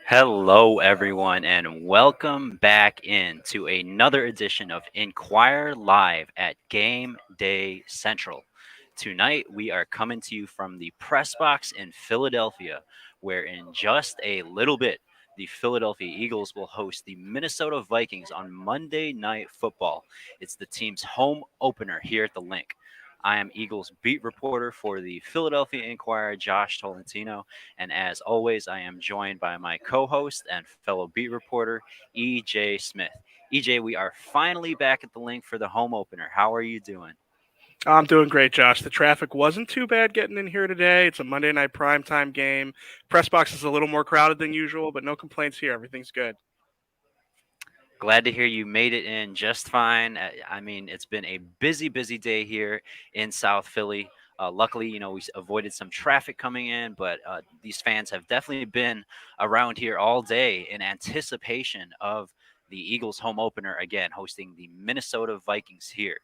Hello, everyone, and welcome back in to another edition of Inquire Live at Game Day Central. Tonight, we are coming to you from the press box in Philadelphia, where in just a little bit, the Philadelphia Eagles will host the Minnesota Vikings on Monday Night Football. It's the team's home opener here at the Link. I am Eagles beat reporter for the Philadelphia Inquirer, Josh Tolentino. And as always, I am joined by my co host and fellow beat reporter, EJ Smith. EJ, we are finally back at the Link for the home opener. How are you doing? I'm doing great, Josh. The traffic wasn't too bad getting in here today. It's a Monday night primetime game. Press box is a little more crowded than usual, but no complaints here. Everything's good. Glad to hear you made it in just fine. I mean, it's been a busy day here in South Philly. Luckily, we avoided some traffic coming in, but these fans have definitely been around here all day in anticipation of the Eagles home opener again, hosting the Minnesota Vikings here.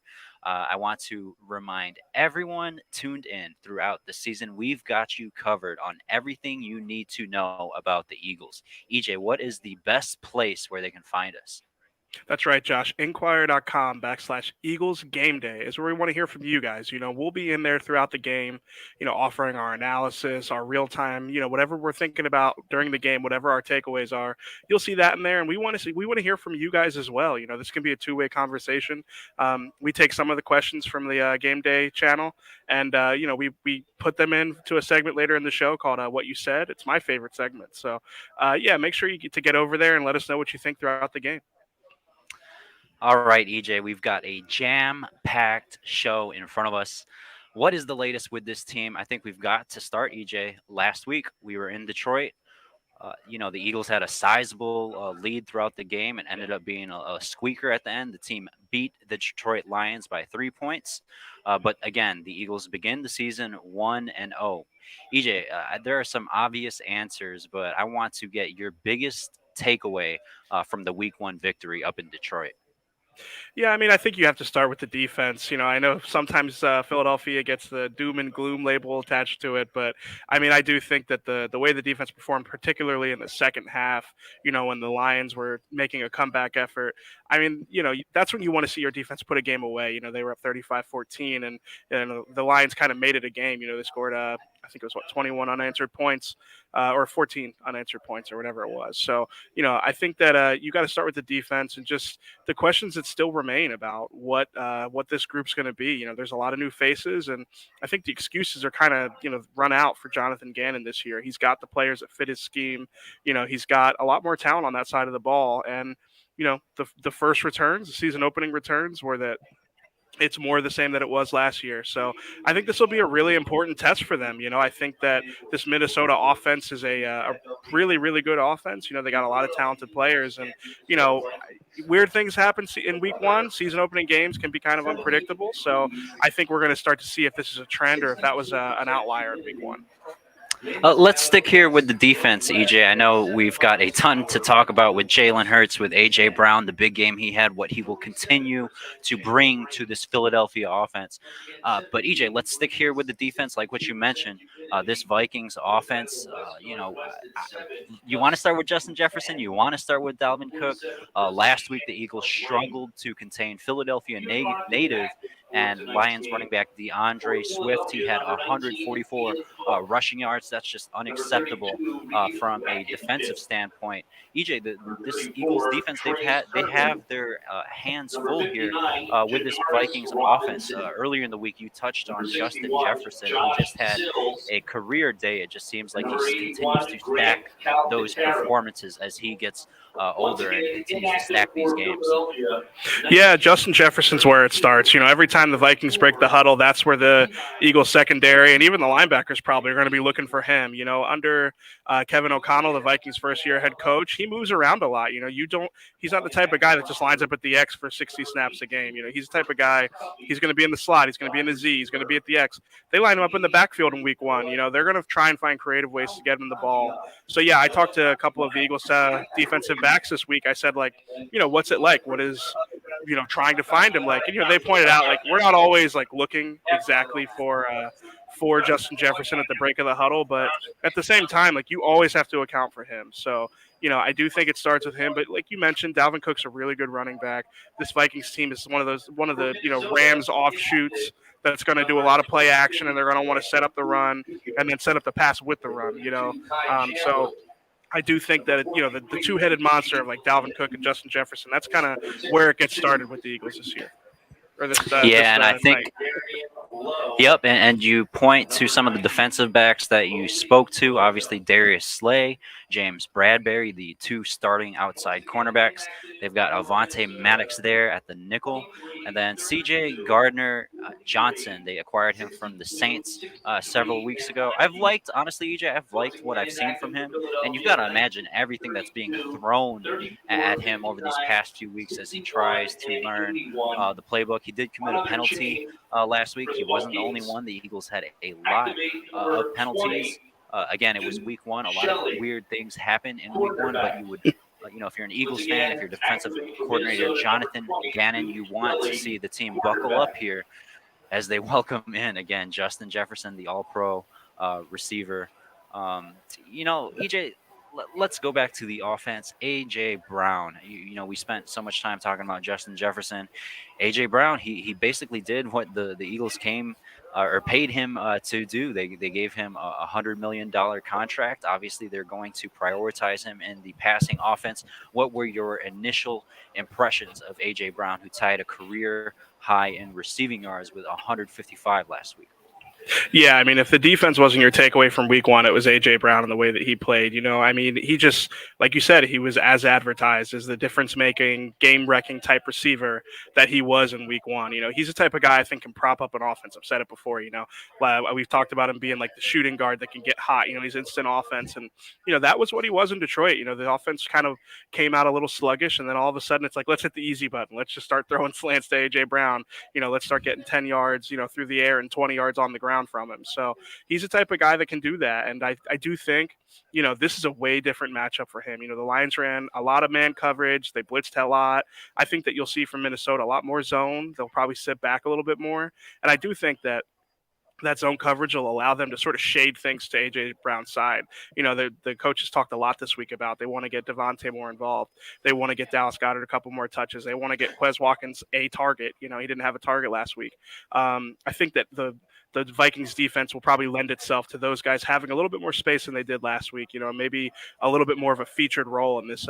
I want to remind everyone tuned in throughout the season, we've got you covered on everything you need to know about the Eagles. EJ, what is the best place where they can find us? That's right, Josh. Inquirer.com/Eagles Game Day is where we want to hear from you guys. We'll be in there throughout the game, offering our analysis, our real time, whatever we're thinking about during the game, whatever our takeaways are. You'll see that in there. And we want to hear from you guys as well. This can be a two-way conversation. We take some of the questions from the Game Day channel and, we put them into a segment later in the show called What You Said. It's my favorite segment. So, yeah, make sure you get over there and let us know what you think throughout the game. All right, EJ, we've got a jam packed show in front of us. What is the latest with this team? I think we've got to start, EJ. Last week, we were in Detroit. The Eagles had a sizable lead throughout the game and ended up being a squeaker at the end. The team beat the Detroit Lions by 3 points. But again, the Eagles begin the season 1-0. EJ, there are some obvious answers, but I want to get your biggest takeaway from the week one victory up in Detroit. Yeah, I mean, I think you have to start with the defense. I know sometimes Philadelphia gets the doom and gloom label attached to it, but I mean, I do think that the way the defense performed, particularly in the second half, when the Lions were making a comeback effort, I mean, that's when you want to see your defense put a game away. They were up 35-14, and the Lions kind of made it a game. They scored, I think it was 21 unanswered points, or 14 unanswered points, or whatever it was. So, I think that you got to start with the defense and just the questions that still remain about what this group's going to be. There's a lot of new faces, and I think the excuses are kind of run out for Jonathan Gannon this year. He's got the players that fit his scheme. He's got a lot more talent on that side of the ball, and the first returns, the season opening returns, were that it's more the same that it was last year. So I think this will be a really important test for them. I think that this Minnesota offense is a really, really good offense. They got a lot of talented players, and weird things happen in week one. Season opening games can be kind of unpredictable. So I think we're going to start to see if this is a trend or if that was an outlier in week one. Let's stick here with the defense, EJ. I know we've got a ton to talk about with Jalen Hurts, with A.J. Brown, the big game he had, what he will continue to bring to this Philadelphia offense. But, EJ, let's stick here with the defense, like what you mentioned. This Vikings offense, you want to start with Justin Jefferson, you want to start with Dalvin Cook. Last week, the Eagles struggled to contain Philadelphia native and Lions running back DeAndre Swift. He had 144 rushing yards. That's just unacceptable from a defensive standpoint. EJ, this Eagles defense, they have their hands full here with this Vikings offense. Earlier in the week, you touched on Justin Jefferson, who just had a career day. It just seems like he continues to stack those performances as he gets older and continues to stack these games. Yeah, Justin Jefferson's where it starts. Every time the Vikings break the huddle, that's where the Eagles secondary and even the linebackers probably are going to be looking for him. Under Kevin O'Connell, the Vikings' first-year head coach, he moves around a lot. He's not the type of guy that just lines up at the X for 60 snaps a game. He's the type of guy. He's going to be in the slot. He's going to be in the Z. He's going to be at the X. They line him up in the backfield in week one. They're going to try and find creative ways to get him the ball. So yeah, I talked to a couple of the Eagles defensive backs this week. I said, what's it like? What is trying to find him like? And they pointed out we're not always looking exactly for Justin Jefferson at the break of the huddle, but at the same time, you always have to account for him. So I do think it starts with him. But like you mentioned, Dalvin Cook's a really good running back. This Vikings team is one of the Rams offshoots that's going to do a lot of play action, and they're going to want to set up the run and then set up the pass with the run. So I do think that the two-headed monster of like Dalvin Cook and Justin Jefferson. That's kind of where it gets started with the Eagles this year or Yeah, and I night. think yep, and you point to some of the defensive backs that you spoke to. Obviously, Darius Slay, James Bradbury, the two starting outside cornerbacks. They've got Avonte Maddox there at the nickel, and then C.J. Gardner Johnson. They acquired him from the Saints several weeks ago. Honestly, EJ, I've liked what I've seen from him, and you've got to imagine everything that's being thrown at him over these past few weeks as he tries to learn the playbook. He did commit a penalty last week. He wasn't the only one. The Eagles had a lot of penalties. Again, it was week one. A lot of weird things happen in week one, but you would, if you're an Eagles fan, if you're defensive coordinator Jonathan Gannon, you want to see the team buckle up here as they welcome in again Justin Jefferson, the All-Pro receiver. EJ, let's go back to the offense. A.J. Brown. We spent so much time talking about Justin Jefferson. A.J. Brown, he basically did what the Eagles came or paid him to do. They gave him a $100 million contract. Obviously, they're going to prioritize him in the passing offense. What were your initial impressions of A.J. Brown, who tied a career high in receiving yards with 155 last week? Yeah, I mean, if the defense wasn't your takeaway from week one, it was A.J. Brown and the way that he played. He just, like you said, he was as advertised as the difference-making, game-wrecking type receiver that he was in week one. He's the type of guy I think can prop up an offense. I've said it before, we've talked about him being like the shooting guard that can get hot. He's instant offense. And, that was what he was in Detroit. The offense kind of came out a little sluggish, and then all of a sudden it's like, let's hit the easy button. Let's just start throwing slants to A.J. Brown. Let's start getting 10 yards, through the air and 20 yards on the ground from him. So he's the type of guy that can do that. And I do think, this is a way different matchup for him. The Lions ran a lot of man coverage. They blitzed a lot. I think that you'll see from Minnesota a lot more zone. They'll probably sit back a little bit more. And I do think that zone coverage will allow them to sort of shade things to A.J. Brown's side. The coaches talked a lot this week about they want to get Devontae more involved. They want to get Dallas Goedert a couple more touches. They want to get Quez Watkins a target. He didn't have a target last week. I think that the Vikings defense will probably lend itself to those guys having a little bit more space than they did last week. Maybe a little bit more of a featured role in this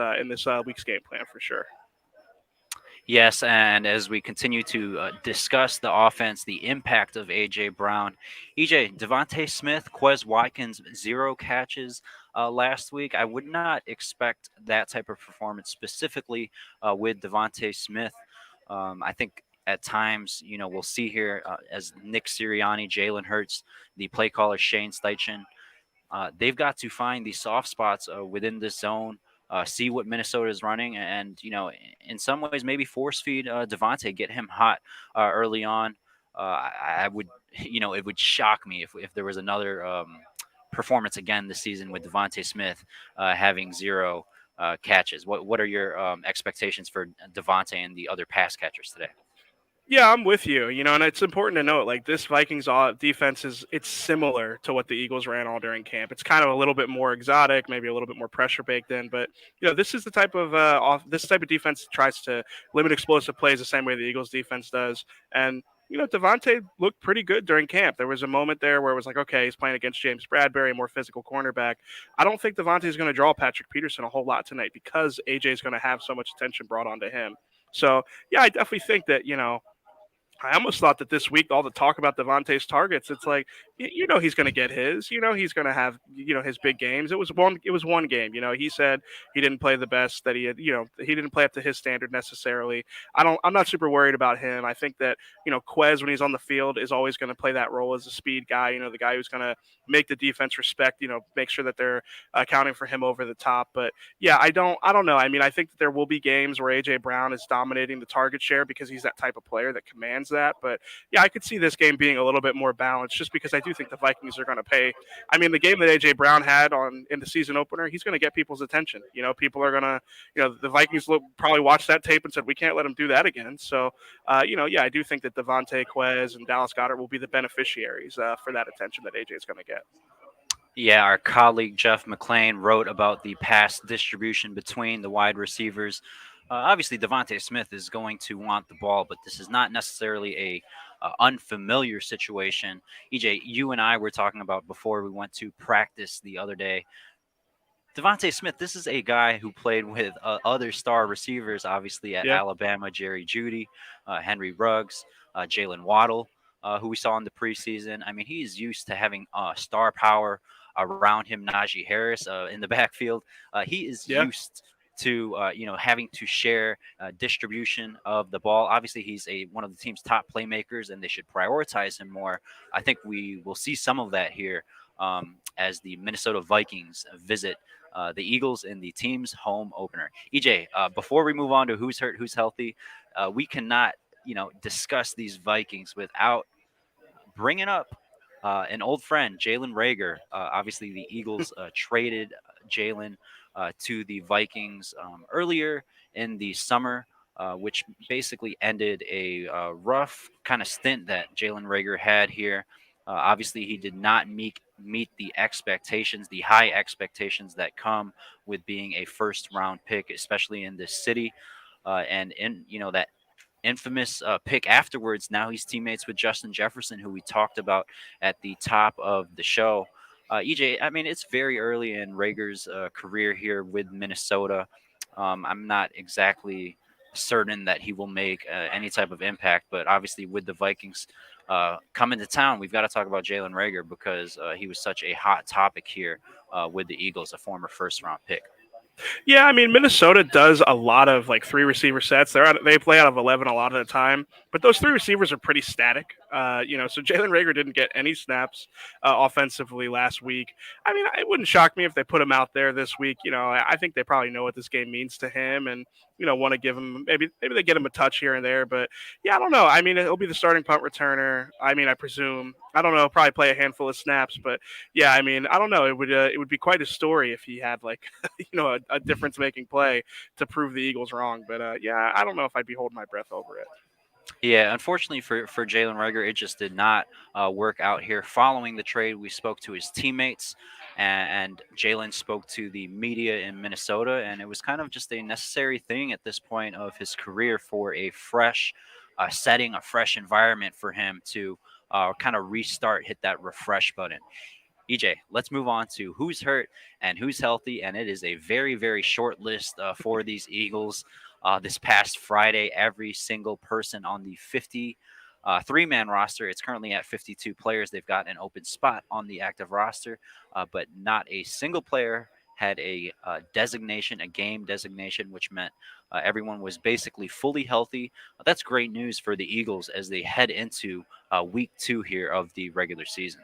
week's game plan for sure. Yes, and as we continue to discuss the offense, the impact of A.J. Brown, Devontae Smith, Quez Watkins, 0 catches last week. I would not expect that type of performance specifically with Devontae Smith. I think at times, we'll see here as Nick Sirianni, Jalen Hurts, the play caller Shane Steichen, they've got to find the soft spots within this zone. See what Minnesota is running, and in some ways, maybe force feed Devontae, get him hot early on. I would, it would shock me if there was another performance again this season with Devontae Smith having 0 catches. What are your expectations for Devontae and the other pass catchers today? Yeah, I'm with you. And it's important to note, like this Vikings defense it's similar to what the Eagles ran all during camp. It's kind of a little bit more exotic, maybe a little bit more pressure baked in, but this is the type of defense that tries to limit explosive plays the same way the Eagles defense does. And Devontae looked pretty good during camp. There was a moment there where it was like, okay, he's playing against James Bradbury, a more physical cornerback. I don't think Devontae is going to draw Patrick Peterson a whole lot tonight because AJ is going to have so much attention brought onto him. So yeah, I definitely think that I almost thought that this week, all the talk about Devontae's targets, it's like, he's going to get his, he's going to have, his big games. It was one game. He said he didn't play the best that he had, he didn't play up to his standard necessarily. I'm not super worried about him. I think that, Quez, when he's on the field, is always going to play that role as a speed guy, the guy who's going to make the defense respect, make sure that they're accounting for him over the top. But yeah, I don't know. I mean, I think that there will be games where A.J. Brown is dominating the target share because he's that type of player that commands that. But yeah, I could see this game being a little bit more balanced just because I do think the Vikings are going to pay. I mean, the game that A.J. Brown had in the season opener, he's going to get people's attention. People are going to, the Vikings probably watched that tape and said, we can't let him do that again. So, yeah, I do think that Devontae, Quez, and Dallas Goedert will be the beneficiaries for that attention that A.J. is going to get. Yeah, our colleague Jeff McClain wrote about the pass distribution between the wide receivers. Obviously, Devontae Smith is going to want the ball, but this is not necessarily a unfamiliar situation. EJ, you and I were talking about before we went to practice the other day. Devontae Smith, this is a guy who played with other star receivers, obviously at Yeah, Alabama, Jerry Jeudy, Henry Ruggs, Jalen Waddle, who we saw in the preseason. I mean, he is used to having star power around him, Najee Harris in the backfield. He is yeah. used to having to share distribution of the ball. Obviously, he's a one of the team's top playmakers, and they should prioritize him more. I think we will see some of that here as the Minnesota Vikings visit the Eagles in the team's home opener. EJ, before we move on to who's hurt, who's healthy, we cannot, discuss these Vikings without bringing up an old friend, Jalen Rager. Obviously, the Eagles traded Jalen to the Vikings earlier in the summer, which basically ended a rough kind of stint that Jalen Rager had here. Obviously, he did not meet the expectations, the high expectations that come with being a first round pick, especially in this city, and in that infamous pick afterwards. Now he's teammates with Justin Jefferson, who we talked about at the top of the show. EJ, I mean, it's very early in Rager's career here with Minnesota. I'm not exactly certain that he will make any type of impact, but obviously with the Vikings coming to town, we've got to talk about Jalen Rager because he was such a hot topic here with the Eagles, a former first round pick. Yeah, I mean Minnesota does a lot of like three receiver sets. They play out of 11 a lot of the time, but those three receivers are pretty static. So Jalen Rager didn't get any snaps offensively last week. I mean, it wouldn't shock me if they put him out there this week. I think they probably know what this game means to him, and want to give him maybe they get him a touch here and there. But yeah, I don't know. I mean, he'll be the starting punt returner. I mean, I presume. I don't know. Probably play a handful of snaps, but yeah, I mean, I don't know. It would be quite a story if he had like a difference making play to prove the Eagles wrong. But yeah, I don't know if I'd be holding my breath over it. Yeah, unfortunately for Jalen Rager, it just did not work out here. Following the trade, we spoke to his teammates, and Jalen spoke to the media in Minnesota, and it was kind of just a necessary thing at this point of his career for a fresh setting, a fresh environment for him to kind of restart, hit that refresh button. EJ, let's move on to who's hurt and who's healthy. And it is a very, very short list for these Eagles. This past Friday, every single person on the 53-man roster, it's currently at 52 players. They've got an open spot on the active roster, but not a single player had a designation, a game designation, which meant everyone was basically fully healthy. That's great news for the Eagles as they head into week 2 here of the regular season.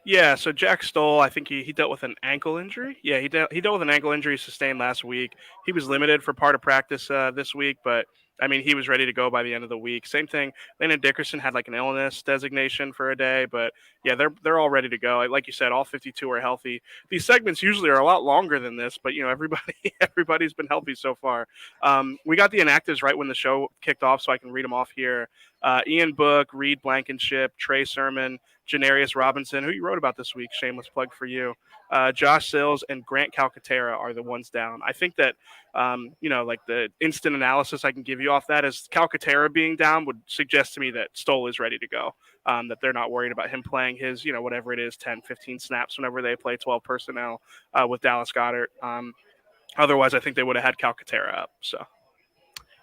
Yeah, so Jack Stoll, I think he dealt with an ankle injury. Yeah, he dealt with an ankle injury sustained last week. He was limited for part of practice this week, but I mean he was ready to go by the end of the week. Same thing. Landon Dickerson had like an illness designation for a day, but yeah, they're all ready to go. Like you said, all 52 are healthy. These segments usually are a lot longer than this, but everybody everybody's been healthy so far. We got the inactives right when the show kicked off, so I can read them off here. Ian Book, Reed Blankenship, Trey Sermon, Janarius Robinson, who you wrote about this week. Shameless plug for you. Josh Sills and Grant Calcaterra are the ones down. I think that, like the instant analysis I can give you off that is Calcaterra being down would suggest to me that Stoll is ready to go. That they're not worried about him playing his, whatever it is, 10, 15 snaps whenever they play 12 personnel with Dallas Goddard. Otherwise, I think they would have had Calcaterra up. So.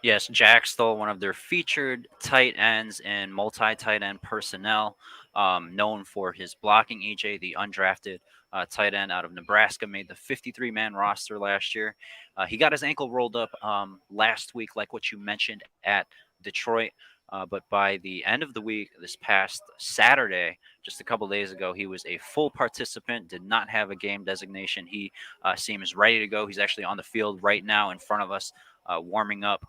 Yes, Jack stole one of their featured tight ends in multi tight end personnel, known for his blocking. EJ, the undrafted tight end out of Nebraska, made the 53-man roster last year. He got his ankle rolled up last week, like what you mentioned at Detroit. But by the end of the week, this past Saturday, just a couple days ago, he was a full participant, did not have a game designation. He seems ready to go. He's actually on the field right now in front of us, warming up.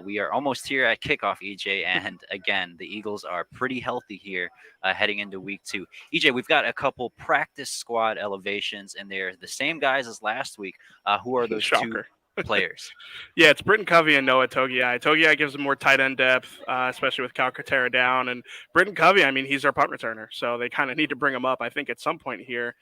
We are almost here at kickoff, EJ, and again, the Eagles are pretty healthy here heading into week 2. EJ, we've got a couple practice squad elevations, and they're the same guys as last week. Who are those two? Shocker. players. Yeah, it's Britton Covey and Noah Togiai. Togiai gives him more tight end depth, especially with Calcaterra down. And Britton Covey, I mean, he's our punt returner, so they kind of need to bring him up. I think at some point here,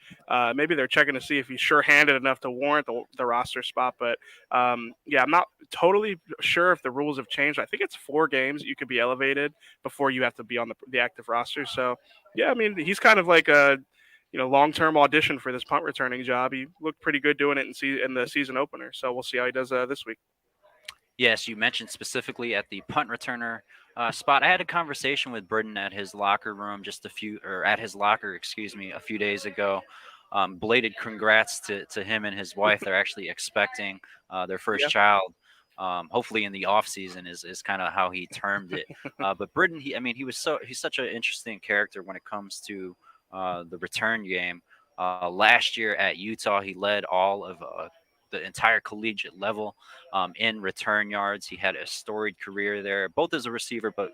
maybe they're checking to see if he's sure-handed enough to warrant the roster spot. But yeah, I'm not totally sure if the rules have changed. I think it's 4 games you could be elevated before you have to be on the active roster. So yeah, I mean, he's kind of like a long-term audition for this punt returning job. He looked pretty good doing it in the season opener. So we'll see how he does this week. Yes, you mentioned specifically at the punt returner spot. I had a conversation with Burden at his locker room at his locker, excuse me, a few days ago. Belated congrats to him and his wife. They're actually expecting their first Yeah. child. Hopefully in the off season is kind of how he termed it. But Burden, he's such an interesting character when it comes to the return game. Last year at Utah, he led all of the entire collegiate level in return yards. He had a storied career there, both as a receiver, but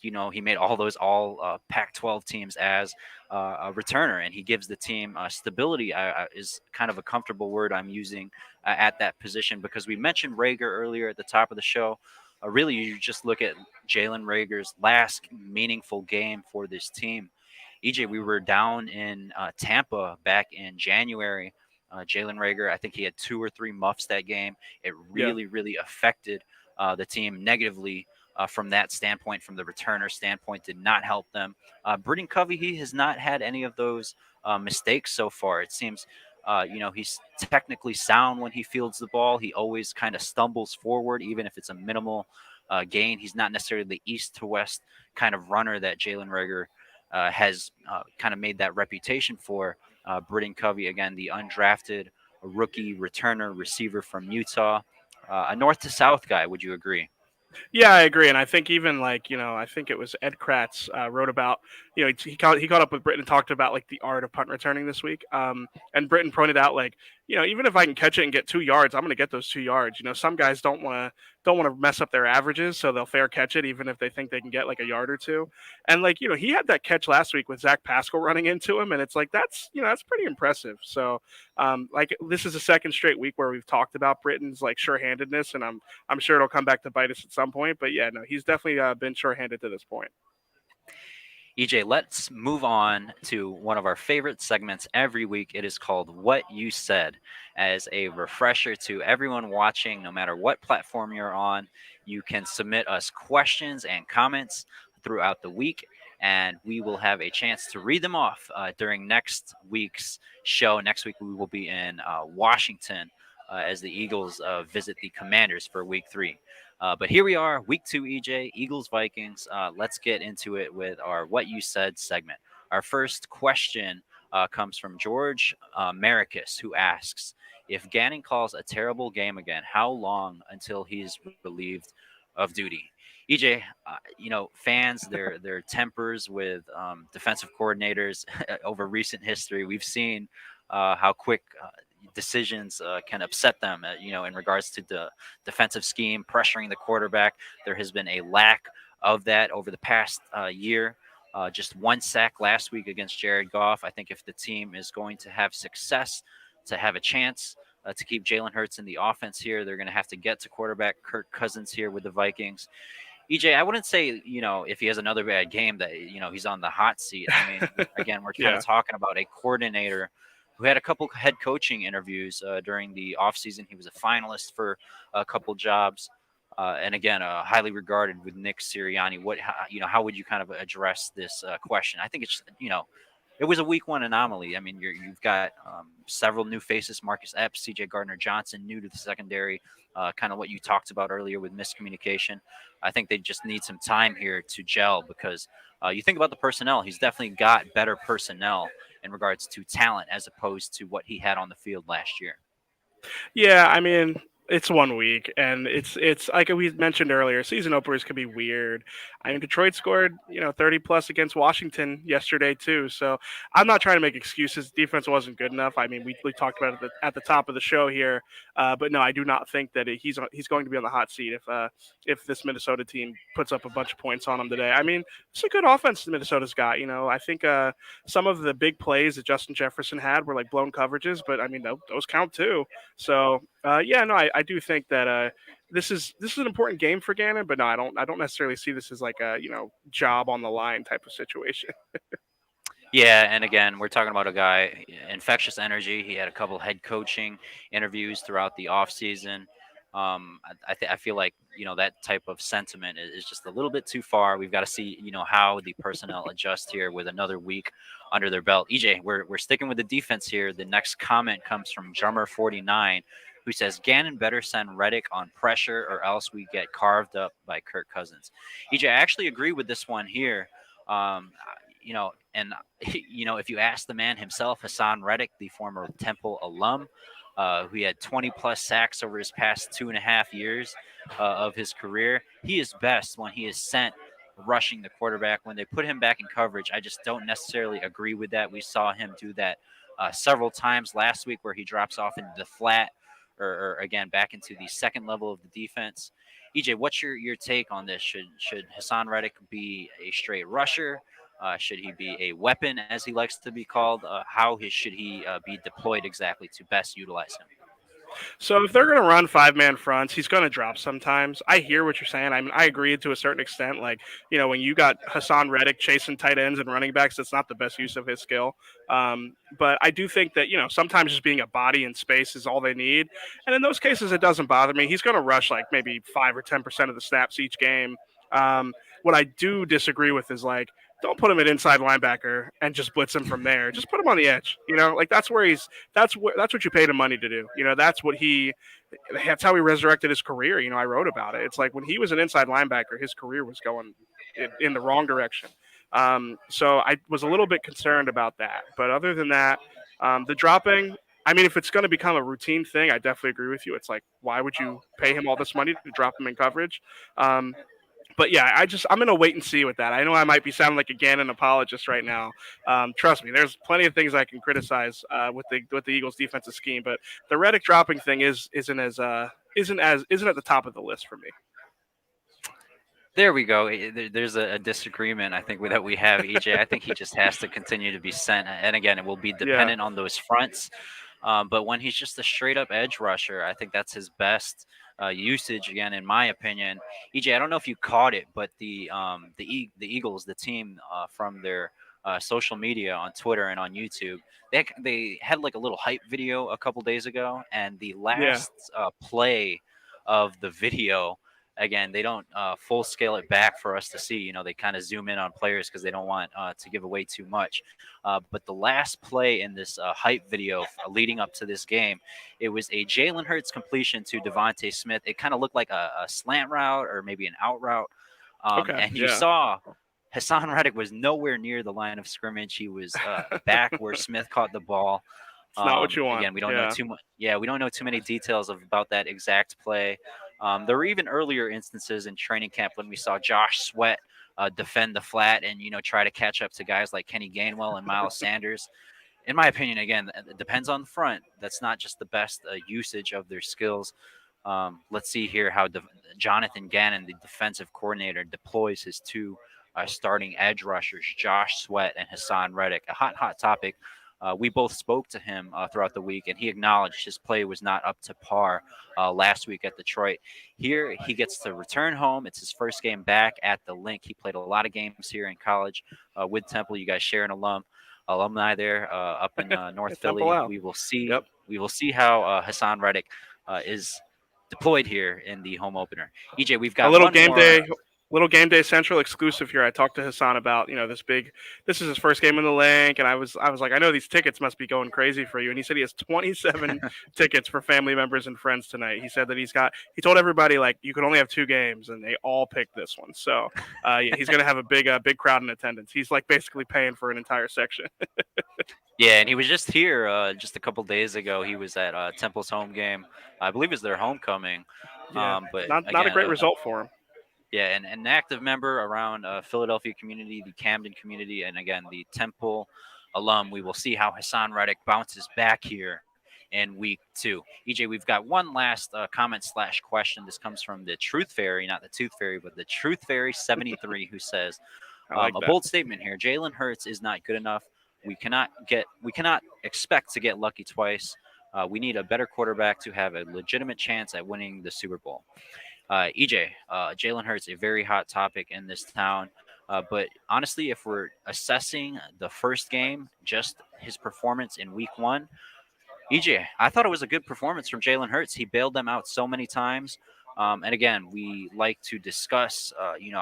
he made all those Pac-12 teams as a returner, and he gives the team stability. Is kind of a comfortable word I'm using at that position because we mentioned Rager earlier at the top of the show. Really, you just look at Jalen Rager's last meaningful game for this team. EJ, we were down in Tampa back in January. Jalen Rager, I think he had 2 or 3 muffs that game. It Yeah. really, really affected the team negatively from that standpoint, from the returner standpoint, did not help them. Britton Covey, he has not had any of those mistakes so far. It seems, he's technically sound when he fields the ball. He always kind of stumbles forward, even if it's a minimal gain. He's not necessarily the east to west kind of runner that Jalen Rager has kind of made that reputation for. Britton Covey, again, the undrafted rookie returner receiver from Utah, a north to south guy. Would you agree? Yeah, I agree, and I think even like I think it was Ed Kratz wrote about he caught up with Britton and talked about like the art of punt returning this week. And Britton pointed out like even if I can catch it and get 2 yards, I'm going to get those 2 yards. Some guys don't want to mess up their averages, so they'll fair catch it even if they think they can get like a yard or two. And like he had that catch last week with Zach Pascal running into him, and it's like that's pretty impressive. So like this is a second straight week where we've talked about Britton's like sure-handedness, and I'm sure it'll come back to bite us at some point. But yeah, no, he's definitely been sure-handed to this point. EJ, let's move on to one of our favorite segments every week. It is called What You Said. As a refresher to everyone watching, no matter what platform you're on, you can submit us questions and comments throughout the week, and we will have a chance to read them off during next week's show. Next week, we will be in Washington as the Eagles visit the Commanders for week 3. But here we are, week 2, EJ, Eagles, Vikings. Let's get into it with our What You Said segment. Our first question comes from George Maricus, who asks, if Gannon calls a terrible game again, how long until he's relieved of duty? EJ, fans, their tempers with defensive coordinators over recent history. We've seen how quick decisions can upset them, in regards to the defensive scheme, pressuring the quarterback. There has been a lack of that over the past year. Just 1 sack last week against Jared Goff. I think if the team is going to have success, to have a chance to keep Jalen Hurts in the offense here, they're going to have to get to quarterback Kirk Cousins here with the Vikings. EJ, I wouldn't say, if he has another bad game that, he's on the hot seat. I mean, again, we're kind Yeah. of talking about a coordinator who had a couple head coaching interviews during the offseason. He was a finalist for a couple jobs. And again, highly regarded with Nick Sirianni. How would you kind of address this question? I think it's, it was a week 1 anomaly. I mean, you've got several new faces: Marcus Epps, C.J. Gardner-Johnson, new to the secondary. Kind of what you talked about earlier with miscommunication. I think they just need some time here to gel because you think about the personnel. He's definitely got better personnel in regards to talent as opposed to what he had on the field last year. Yeah, I mean, it's 1 week, and it's like we mentioned earlier. Season openers can be weird. I mean, Detroit scored 30 plus against Washington yesterday too. So I'm not trying to make excuses. Defense wasn't good enough. I mean, we talked about it at the top of the show here, but no, I do not think that he's going to be on the hot seat if this Minnesota team puts up a bunch of points on him today. I mean, it's a good offense Minnesota's got. I think some of the big plays that Justin Jefferson had were like blown coverages, but I mean those count too. So Yeah, no, I do think that this is an important game for Gannon, but no, I don't necessarily see this as like a job on the line type of situation. Yeah, and again, we're talking about a guy, infectious energy. He had a couple head coaching interviews throughout the offseason. I feel like that type of sentiment is just a little bit too far. We've got to see how the personnel adjust here with another week under their belt. EJ, we're sticking with the defense here. The next comment comes from Drummer49, who says Gannon better send Reddick on pressure or else we get carved up by Kirk Cousins. EJ, I actually agree with this one here. And if you ask the man himself, Hassan Reddick, the former Temple alum, who had 20 plus sacks over his past 2.5 years of his career, he is best when he is sent rushing the quarterback. When they put him back in coverage, I just don't necessarily agree with that. We saw him do that several times last week where he drops off into the flat or again back into the second level of the defense. EJ, what's your take on this? Should Hassan Reddick be a straight rusher? Should he be a weapon, as he likes to be called? Should he be deployed exactly to best utilize him? So if they're going to run five-man fronts, he's going to drop sometimes. I hear what you're saying. I mean, I agree to a certain extent. Like, when you got Hassan Reddick chasing tight ends and running backs, that's not the best use of his skill. But I do think that, sometimes just being a body in space is all they need. And in those cases, it doesn't bother me. He's going to rush like maybe 5 or 10% of the snaps each game. What I do disagree with is like, don't put him at inside linebacker and just blitz him from there. Just put him on the edge. Like that's where he's. That's what you paid him money to do. That's how he resurrected his career. I wrote about it. It's like when he was an inside linebacker, his career was going in the wrong direction. So I was a little bit concerned about that. But other than that, the dropping. I mean, if it's going to become a routine thing, I definitely agree with you. It's like, why would you pay him all this money to drop him in coverage? But yeah, I'm gonna wait and see with that. I know I might be sounding like a Gannon apologist right now. Trust me, there's plenty of things I can criticize with the Eagles' defensive scheme, but the Reddick dropping thing isn't at the top of the list for me. There we go. There's a disagreement, I think, that we have, EJ. I think he just has to continue to be sent. And again, it will be Yeah, dependent on those fronts. But when he's just a straight up edge rusher, I think that's his best usage. Again, in my opinion, EJ, I don't know if you caught it, but the Eagles, the team from their social media on Twitter and on YouTube, they had like a little hype video a couple days ago, and the yeah. last play of the video. Again, they don't full scale it back for us to see. They kind of zoom in on players because they don't want to give away too much. But the last play in this hype video leading up to this game, it was a Jalen Hurts completion to Devontae Smith. It kind of looked like a slant route or maybe an out route. Okay, And you yeah. saw Hassan Reddick was nowhere near the line of scrimmage. He was back where Smith caught the ball. It's not what you want. Again, we don't know Yeah, too much. Yeah, we don't know too many details about that exact play. There were even earlier instances in training camp when we saw Josh Sweat defend the flat and try to catch up to guys like Kenny Gainwell and Miles Sanders. In my opinion, again, it depends on the front. That's not just the best usage of their skills. Let's see here how Jonathan Gannon, the defensive coordinator, deploys his two starting edge rushers, Josh Sweat and Hassan Reddick. A hot topic. We both spoke to him throughout the week, and he acknowledged his play was not up to par last week at Detroit. Here, he gets to return home. It's his first game back at the Link. He played a lot of games here in college with Temple. You guys share an alumni there up in North Temple Philly. out. We will see. Yep. We will see how Hassan Reddick is deployed here in the home opener. EJ, we've A got one more. little game day central exclusive here. I talked to Hassan about this is his first game in the link, and I was like, I know these tickets must be going crazy for you, and he said he has 27 tickets for family members and friends tonight. He said that he told everybody like you could only have 2 games, and they all picked this one. So yeah, he's gonna have a big crowd in attendance. He's like basically paying for an entire section. Yeah, and he was just here just a couple days ago. He was at Temple's home game. I believe it's their homecoming. Yeah, But not a again, great result for him. yeah, and an active member around Philadelphia community, the Camden community, and again the Temple alum. We will see how Hassan Reddick bounces back here in week 2. EJ, we've got one last comment/question. This comes from the Truth Fairy, not the Tooth Fairy, but the Truth Fairy 73, who says I like a that. bold statement here. Jalen Hurts is not good enough. We cannot expect to get lucky twice. We need a better quarterback to have a legitimate chance at winning the Super Bowl. EJ, Jalen Hurts, a very hot topic in this town. But honestly, if we're assessing the first game, just his performance in week one, EJ, I thought it was a good performance from Jalen Hurts. He bailed them out so many times. And again, we like to discuss,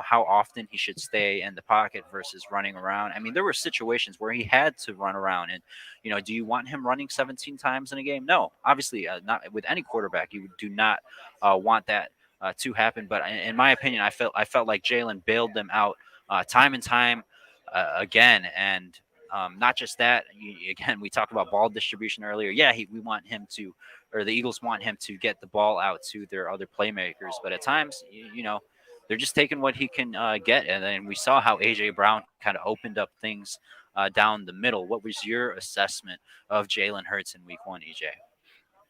how often he should stay in the pocket versus running around. I mean, there were situations where he had to run around, and do you want him running 17 times in a game? No, obviously, not with any quarterback. You do not want that to happen. But in my opinion, I felt like Jalen bailed them out time and time again, and not just that. Again, we talked about ball distribution earlier. Yeah, we want him to, or the Eagles want him to get the ball out to their other playmakers. But at times, they're just taking what he can get. And then we saw how AJ Brown kind of opened up things down the middle. What was your assessment of Jalen Hurts in Week 1, EJ?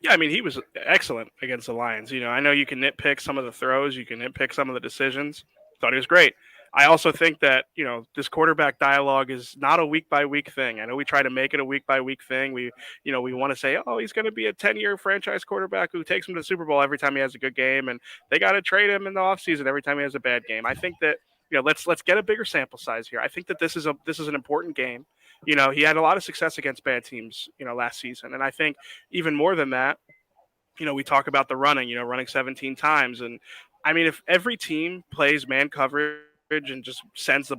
Yeah, I mean, he was excellent against the Lions. I know you can nitpick some of the throws, you can nitpick some of the decisions. Thought he was great. I also think that, this quarterback dialogue is not a week by week thing. I know we try to make it a week by week thing. We want to say, oh, he's going to be a 10-year franchise quarterback who takes him to the Super Bowl every time he has a good game, and they got to trade him in the offseason every time he has a bad game. I think that, let's get a bigger sample size here. I think that this is an important game. He had a lot of success against bad teams, last season. And I think even more than that, we talk about the running, running 17 times. And I mean, if every team plays man coverage and just sends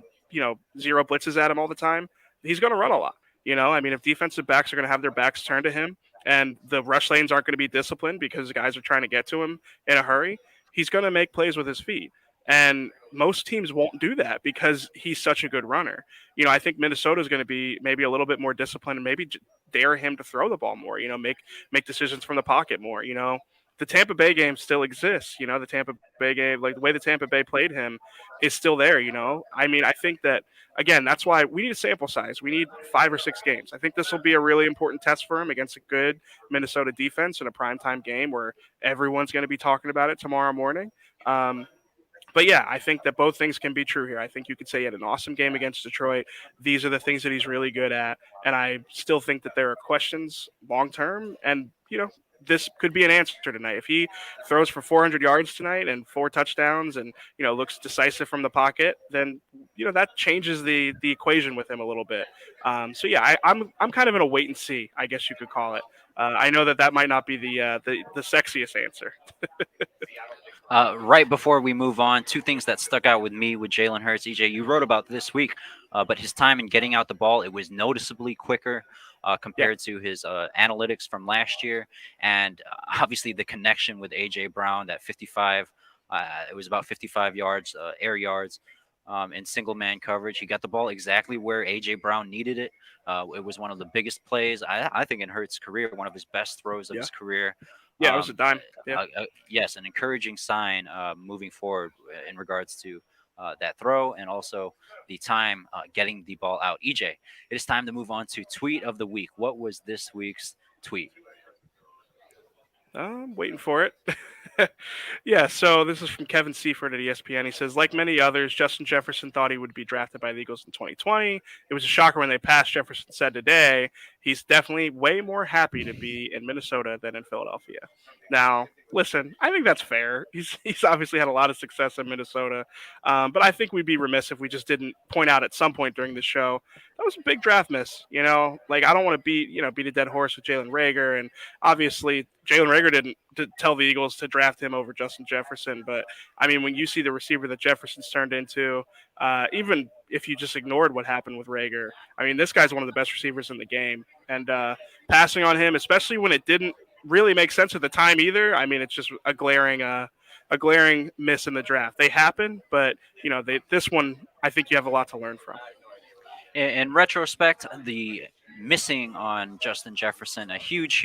zero blitzes at him all the time, he's going to run a lot. I mean, if defensive backs are going to have their backs turned to him and the rush lanes aren't going to be disciplined because the guys are trying to get to him in a hurry, he's going to make plays with his feet. And most teams won't do that because he's such a good runner. I think Minnesota is going to be maybe a little bit more disciplined and maybe dare him to throw the ball more. Make decisions from the pocket more. The Tampa Bay game still exists. The Tampa Bay game, like the way the Tampa Bay played him, is still there. I mean, I think that again, that's why we need a sample size. We need 5 or 6 games. I think this will be a really important test for him against a good Minnesota defense in a primetime game where everyone's going to be talking about it tomorrow morning. But yeah, I think that both things can be true here. I think you could say he had an awesome game against Detroit. These are the things that he's really good at. And I still think that there are questions long term. And, this could be an answer tonight. If he throws for 400 yards tonight and 4 touchdowns and, looks decisive from the pocket, then, that changes the equation with him a little bit. So yeah, I'm kind of in a wait and see, I guess you could call it. I know that might not be the sexiest answer. Right before we move on, two things that stuck out with me with Jalen Hurts. EJ, you wrote about this week, but his time in getting out the ball, it was noticeably quicker Yeah. compared to his analytics from last year. And obviously the connection with AJ Brown, that 55, it was about 55 yards, air yards. In single man coverage, he got the ball exactly where AJ Brown needed it. It was one of the biggest plays, I think, in Hurts' career, one of his best throws of Yeah. his career. Yeah. It was a Um, dime. Yeah. yes, an encouraging sign moving forward in regards to that throw and also the time getting the ball out. EJ, it is time to move on to tweet of the week. What was this week's tweet? I'm waiting for it. Yeah, so this is from Kevin Seifert at ESPN. He says, like many others, Justin Jefferson thought he would be drafted by the Eagles in 2020. It was a shocker when they passed. Jefferson said today he's definitely way more happy to be in Minnesota than in Philadelphia. Now, listen, I think that's fair. He's obviously had a lot of success in Minnesota, but I think we'd be remiss if we just didn't point out at some point during the show that was a big draft miss. Like I don't want to beat a dead horse with Jalen Rager, and obviously Jalen Rager didn't tell the Eagles to draft him over Justin Jefferson. But I mean, when you see the receiver that Jefferson's turned into, even if you just ignored what happened with Rager, I mean, this guy's one of the best receivers in the game. And passing on him, especially when it didn't really make sense at the time either. I mean, it's just a glaring miss in the draft. They happen, but this one, I think you have a lot to learn from. In retrospect, the missing on Justin Jefferson, a huge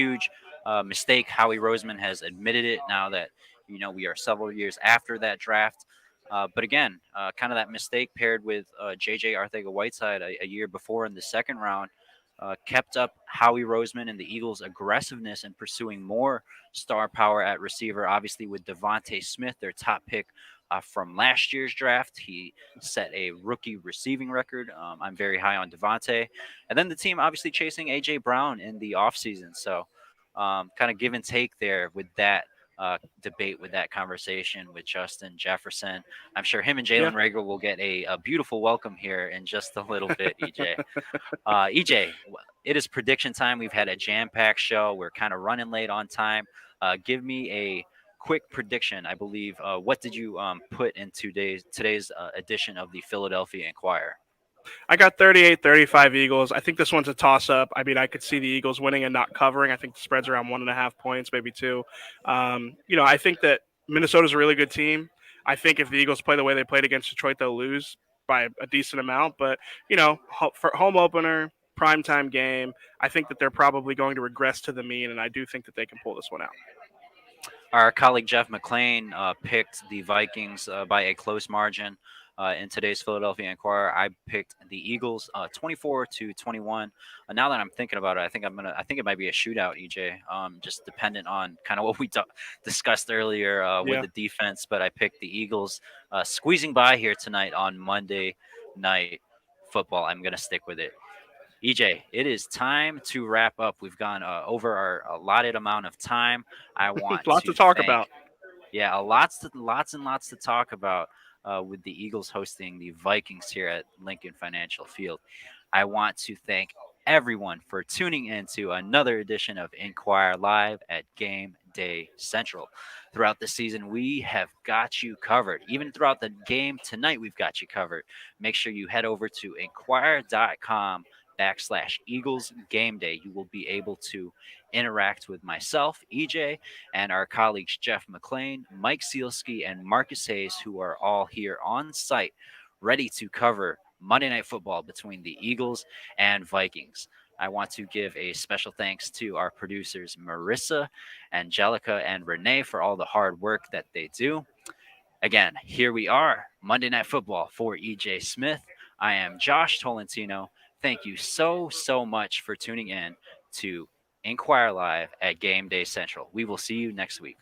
mistake. Howie Roseman has admitted it now that we are several years after that draft. But again, kind of that mistake paired with J.J. Arcega-Whiteside a year before in the second round kept up Howie Roseman and the Eagles' aggressiveness in pursuing more star power at receiver. Obviously, with Devontae Smith, their top pick from last year's draft, he set a rookie receiving record. I'm very high on Devontae. And then the team obviously chasing A.J. Brown in the offseason. So kind of give and take there with that debate, with that conversation with Justin Jefferson. I'm sure him and Yeah. Jalen Rager will get a beautiful welcome here in just a little bit, EJ. EJ, it is prediction time. We've had a jam-packed show. We're kind of running late on time. Give me a quick prediction. I believe. What did you put in today's edition of the Philadelphia Inquirer? I got 38-35 Eagles. I think this one's a toss up. I mean, I could see the Eagles winning and not covering. I think the spread's around 1.5 points, maybe two. I think that Minnesota's a really good team. I think if the Eagles play the way they played against Detroit, they'll lose by a decent amount. But, for home opener, primetime game, I think that they're probably going to regress to the mean, and I do think that they can pull this one out. Our colleague Jeff McClain picked the Vikings by a close margin. In today's Philadelphia Inquirer, I picked the Eagles 24-21. Now that I'm thinking about it, I think it might be a shootout, EJ. Just dependent on kind of what we discussed earlier with Yeah. the defense. But I picked the Eagles squeezing by here tonight on Monday Night Football. I'm gonna stick with it. EJ, it is time to wrap up. We've gone over our allotted amount of time. I want Lots to to talk thank, about. yeah, lots and lots to talk about with the Eagles hosting the Vikings here at Lincoln Financial Field. I want to thank everyone for tuning in to another edition of Inquire Live at Game Day Central. Throughout the season, we have got you covered. Even throughout the game tonight, we've got you covered. Make sure you head over to inquire.com/Eagles Game Day. You will be able to interact with myself, EJ, and our colleagues Jeff McClain, Mike Sealski, and Marcus Hayes, who are all here on site, ready to cover Monday Night Football between the Eagles and Vikings. I want to give a special thanks to our producers, Marissa, Angelica, and Renee, for all the hard work that they do. Again, here we are, Monday Night Football for EJ Smith. I am Josh Tolentino. Thank you so much for tuning in to Inquire Live at Game Day Central. We will see you next week.